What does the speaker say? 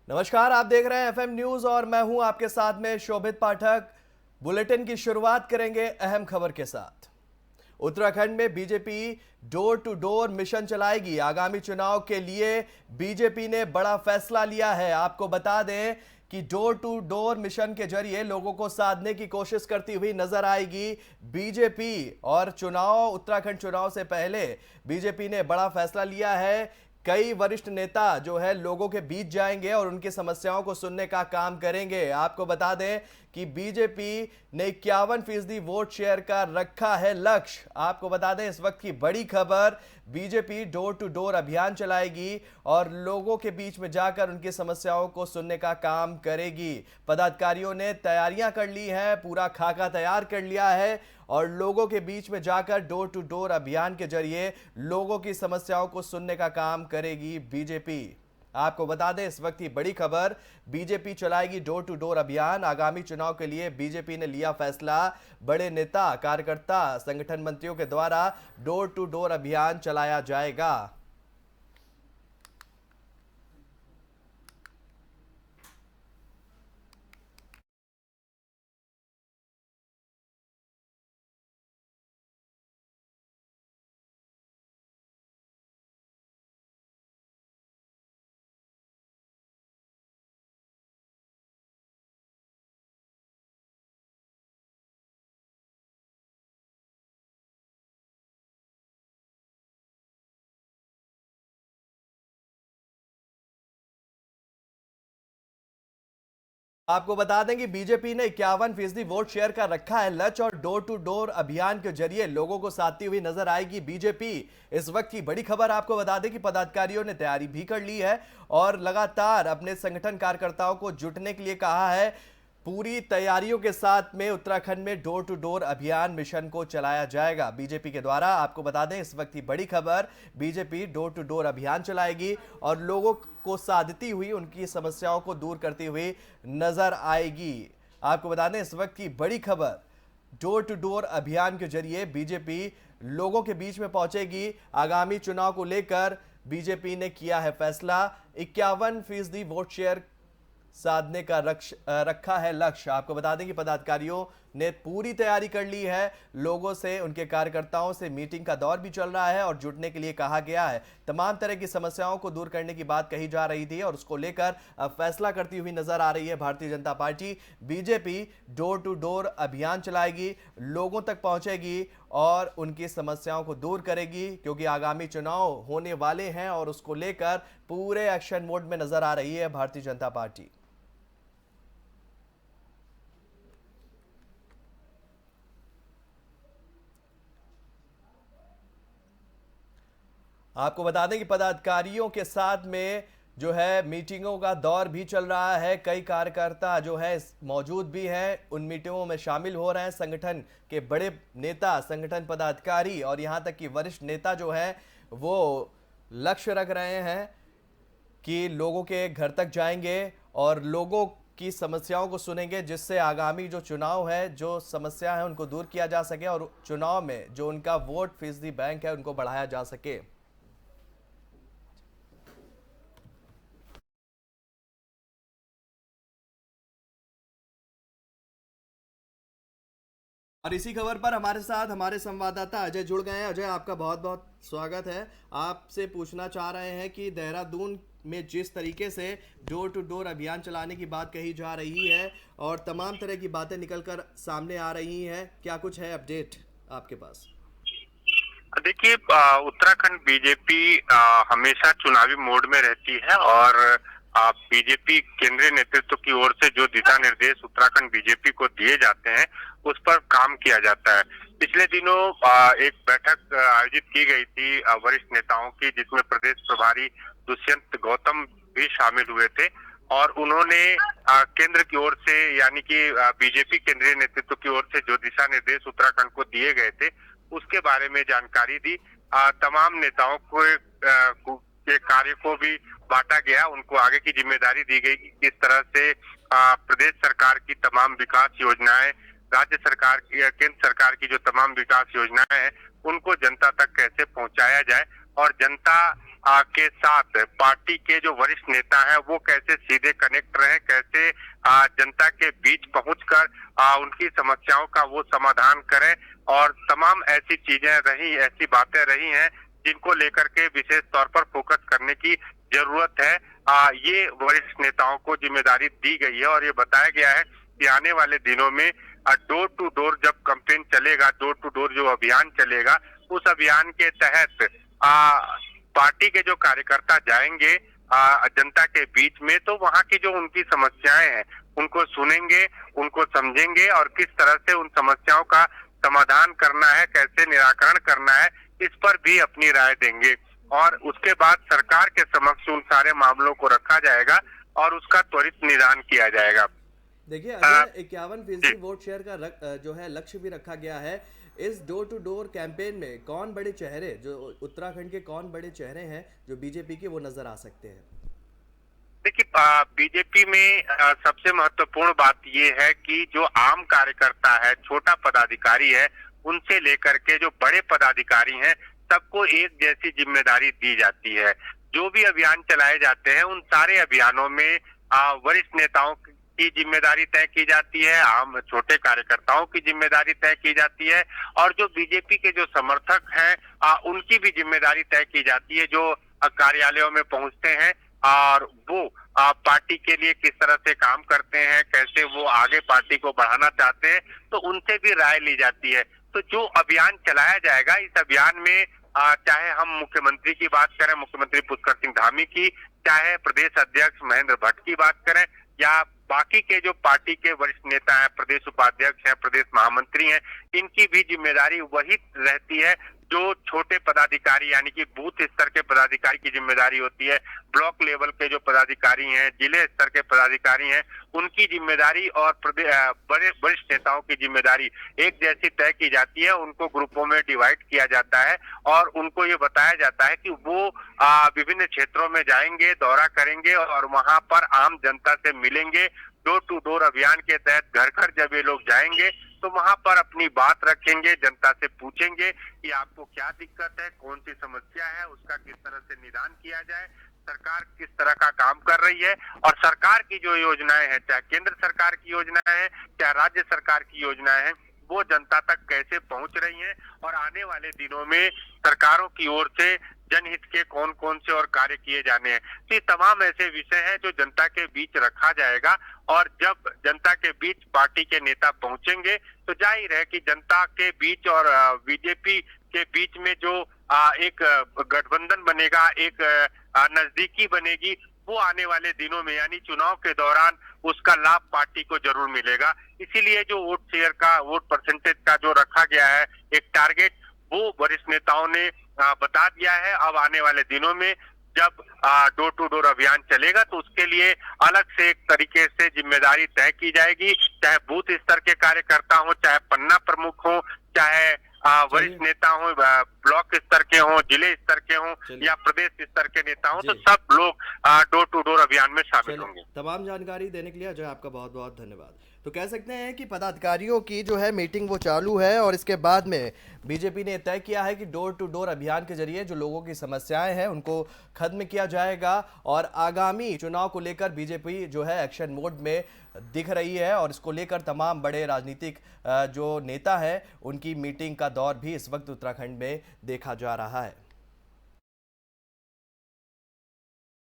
नमस्कार, आप देख रहे हैं एफएम न्यूज और मैं हूं आपके साथ में शोभित पाठक। बुलेटिन की शुरुआत करेंगे अहम खबर के साथ। उत्तराखंड में BJP door to door mission चलाएगी। आगामी चुनाव के लिए बीजेपी ने बड़ा फैसला लिया है। आपको बता दें कि डोर टू डोर मिशन के जरिए लोगों को साधने की कोशिश करती हुई नजर आएगी बीजेपी। और उत्तराखंड चुनाव से पहले बीजेपी ने बड़ा फैसला लिया है। कई वरिष्ठ नेता जो है लोगों के बीच जाएंगे और उनकी समस्याओं को सुनने का काम करेंगे। आपको बता दें कि बीजेपी ने 51% वोट शेयर का रखा है लक्ष्य। आपको बता दें इस वक्त की बड़ी खबर, बीजेपी डोर टू डोर अभियान चलाएगी और लोगों के बीच में जाकर उनकी समस्याओं को सुनने का काम करेगी। पदाधिकारियों ने तैयारियां कर ली हैं, पूरा खाका तैयार कर लिया है और लोगों के बीच में जाकर डोर टू डोर अभियान के जरिए लोगों की समस्याओं को सुनने का काम करेगी बीजेपी। आपको बता दें इस वक्त की बड़ी खबर, बीजेपी चलाएगी डोर टू डोर अभियान। आगामी चुनाव के लिए बीजेपी ने लिया फैसला। बड़े नेता, कार्यकर्ता, संगठन मंत्रियों के द्वारा डोर टू डोर अभियान चलाया जाएगा। आपको बता दें कि बीजेपी ने 51% वोट शेयर का रखा है लक्ष्य और डोर टू डोर अभियान के जरिए लोगों को साधती हुई नजर आएगी बीजेपी। इस वक्त की बड़ी खबर आपको बता दें कि पदाधिकारियों ने तैयारी भी कर ली है और लगातार अपने संगठन कार्यकर्ताओं को जुटने के लिए कहा है। पूरी तैयारियों के साथ में उत्तराखंड में डोर टू डोर अभियान मिशन को चलाया जाएगा बीजेपी के द्वारा। आपको बता दें इस वक्त की बड़ी खबर, बीजेपी डोर टू डोर अभियान चलाएगी और लोगों को साधती हुई उनकी समस्याओं को दूर करती हुई नजर आएगी। आपको बता दें इस वक्त की बड़ी खबर, डोर टू डोर अभियान के जरिए बीजेपी लोगों के बीच में पहुंचेगी। आगामी चुनाव को लेकर बीजेपी ने किया है फैसला। 51% वोट शेयर साधने का रखा है लक्ष्य। आपको बता दें कि पदाधिकारियों ने पूरी तैयारी कर ली है। लोगों से, उनके कार्यकर्ताओं से मीटिंग का दौर भी चल रहा है और जुटने के लिए कहा गया है। तमाम तरह की समस्याओं को दूर करने की बात कही जा रही थी और उसको लेकर अब फैसला करती हुई नजर आ रही है Bharatiya Janata party. BJP door to door अभियान चलाएगी, लोगों तक पहुंचेगी और उनकी समस्याओं को दूर करेगी, क्योंकि आगामी चुनाव होने वाले हैं और उसको लेकर पूरे एक्शन मोड में नजर आ रही है भारतीय जनता पार्टी। आपको बता दें कि पदाधिकारियों के साथ में जो है मीटिंगों का दौर भी चल रहा है। कई कार्यकर्ता जो है मौजूद भी हैं, उन मीटिंगों में शामिल हो रहे हैं। संगठन के बड़े नेता, संगठन पदाधिकारी और यहां तक कि वरिष्ठ नेता जो है वो लक्ष्य रख रहे हैं कि लोगों के घर तक जाएंगे और लोगों की समस्याओं को सुनेंगे, जिससे आगामी जो चुनाव है, जो समस्या है, उनको दूर किया जा सके और चुनाव में जो उनका वोट फीसदी बैंक है उनको बढ़ाया जा सके। और इसी खबर पर हमारे साथ हमारे संवाददाता अजय जुड़ गए हैं। अजय, आपका बहुत बहुत स्वागत है। आपसे पूछना चाह रहे हैं कि देहरादून में जिस तरीके से डोर टू डोर अभियान चलाने की बात कही जा रही है और तमाम तरह की बातें निकलकर सामने आ रही हैं, क्या कुछ है अपडेट आपके पास? देखिए, उत्तराखंड बीजेपी हमेशा चुनावी मोड में रहती है और बीजेपी केंद्रीय नेतृत्व की ओर से जो दिशा निर्देश उत्तराखंड बीजेपी को दिए जाते हैं उस पर काम किया जाता है। पिछले दिनों एक बैठक आयोजित की गई थी वरिष्ठ नेताओं की, जिसमें प्रदेश प्रभारी दुष्यंत गौतम भी शामिल हुए थे और उन्होंने केंद्र की ओर से, यानी कि बीजेपी केंद्रीय नेतृत्व की ओर से जो दिशा निर्देश उत्तराखंड को दिए गए थे उसके बारे में जानकारी दी। तमाम नेताओं को के कार्य को भी बांटा गया, उनको आगे की जिम्मेदारी दी गई कि किस तरह से प्रदेश सरकार की तमाम विकास योजनाएं, राज्य सरकार की, केंद्र सरकार की जो तमाम विकास योजनाएं हैं उनको जनता तक कैसे पहुंचाया जाए और जनता के साथ पार्टी के जो वरिष्ठ नेता हैं वो कैसे सीधे कनेक्ट रहे, कैसे जनता के बीच पहुंचकर उनकी समस्याओं का वो समाधान करें। और तमाम ऐसी चीजें रही, ऐसी बातें रही हैं जिनको लेकर के विशेष तौर पर फोकस करने की जरूरत है। ये वरिष्ठ नेताओं को जिम्मेदारी दी गई है और ये बताया गया है कि आने वाले दिनों में डोर टू डोर जब कैंपेन चलेगा, डोर टू डोर जो अभियान चलेगा, उस अभियान के तहत पार्टी के जो कार्यकर्ता जाएंगे जनता के बीच में, तो वहां की जो उनकी समस्याएं हैं उनको सुनेंगे, उनको समझेंगे और किस तरह से उन समस्याओं का समाधान करना है, कैसे निराकरण करना है, इस पर भी अपनी राय देंगे। और उसके बाद सरकार के समक्ष उन सारे मामलों को रखा जाएगा और उसका त्वरित निदान किया जाएगा। देखिए अजय, 51% वोट शेयर का जो है लक्ष्य भी रखा गया है। इस डोर टू डोर कैंपेन में कौन बड़े चेहरे, जो उत्तराखंड के कौन बड़े चेहरे हैं जो बीजेपी के, वो नजर आ सकते हैं? देखिए, बीजेपी में सबसे महत्वपूर्ण बात ये है कि जो आम कार्यकर्ता है, छोटा पदाधिकारी है, उनसे लेकर के जो बड़े पदाधिकारी हैं, सबको एक जैसी जिम्मेदारी दी जाती है। जो भी अभियान चलाए जाते हैं उन सारे अभियानों में वरिष्ठ नेताओं की जिम्मेदारी तय की जाती है, आम छोटे कार्यकर्ताओं की जिम्मेदारी तय की जाती है और जो बीजेपी के जो समर्थक हैं उनकी भी जिम्मेदारी तय की जाती है, जो कार्यालयों में पहुंचते हैं और वो पार्टी के लिए किस तरह से काम करते हैं, कैसे वो आगे पार्टी को बढ़ाना चाहते हैं, तो उनसे भी राय ली जाती है। तो जो अभियान चलाया जाएगा, इस अभियान में चाहे हम मुख्यमंत्री की बात करें, मुख्यमंत्री पुष्कर सिंह धामी की, चाहे प्रदेश अध्यक्ष महेंद्र भट्ट की बात करें या बाकी के जो पार्टी के वरिष्ठ नेता हैं, प्रदेश उपाध्यक्ष हैं, प्रदेश महामंत्री हैं, इनकी भी जिम्मेदारी वही रहती है जो छोटे पदाधिकारी यानी कि बूथ स्तर के पदाधिकारी की जिम्मेदारी होती है। ब्लॉक लेवल के जो पदाधिकारी हैं, जिले स्तर के पदाधिकारी हैं, उनकी जिम्मेदारी और बड़े वरिष्ठ नेताओं की जिम्मेदारी एक जैसी तय की जाती है। उनको ग्रुपों में डिवाइड किया जाता है और उनको ये बताया जाता है कि वो विभिन्न क्षेत्रों में जाएंगे, दौरा करेंगे और वहां पर आम जनता से मिलेंगे। डोर टू डोर अभियान के तहत घर घर जब ये लोग जाएंगे तो वहां पर अपनी बात रखेंगे, जनता से पूछेंगे कि आपको क्या दिक्कत है, कौन सी समस्या है, उसका किस तरह से निदान किया जाए, सरकार किस तरह का काम कर रही है और सरकार की जो योजनाएं हैं, चाहे केंद्र सरकार की योजनाएं हैं, चाहे राज्य सरकार की योजनाएं हैं, वो जनता तक कैसे पहुंच रही हैं और आने वाले दिनों में सरकारों की ओर से जनहित के कौन कौन से और कार्य किए जाने हैं। तो ये तमाम ऐसे विषय हैं जो जनता के बीच रखा जाएगा और जब जनता के बीच पार्टी के नेता पहुंचेंगे तो जाहिर है कि जनता के बीच और बीजेपी के बीच में जो एक गठबंधन बनेगा, एक नजदीकी बनेगी, वो आने वाले दिनों में यानी चुनाव के दौरान उसका लाभ पार्टी को जरूर मिलेगा। इसीलिए जो वोट शेयर का, वोट परसेंटेज का जो रखा गया है एक टारगेट, वो वरिष्ठ नेताओं ने बता दिया है। अब आने वाले दिनों में जब डोर टू डोर अभियान चलेगा तो उसके लिए अलग से एक तरीके से जिम्मेदारी तय की जाएगी, चाहे बूथ स्तर के कार्यकर्ता हो, चाहे पन्ना प्रमुख हो, चाहे वरिष्ठ नेता हो, ब्लॉक स्तर के हों, जिले स्तर के हों या प्रदेश स्तर के नेता हों, तो सब लोग डोर टू डोर अभियान में शामिल होंगे। तमाम जानकारी देने के लिए अजय आपका बहुत बहुत धन्यवाद। तो कह सकते हैं कि पदाधिकारियों की जो है मीटिंग वो चालू है और इसके बाद में बीजेपी ने तय किया है कि डोर टू डोर अभियान के जरिए जो लोगों की समस्याएं हैं उनको खत्म किया जाएगा और आगामी चुनाव को लेकर बीजेपी जो है एक्शन मोड में दिख रही है और इसको लेकर तमाम बड़े राजनीतिक जो नेता हैं उनकी मीटिंग का दौर भी इस वक्त उत्तराखंड में देखा जा रहा है।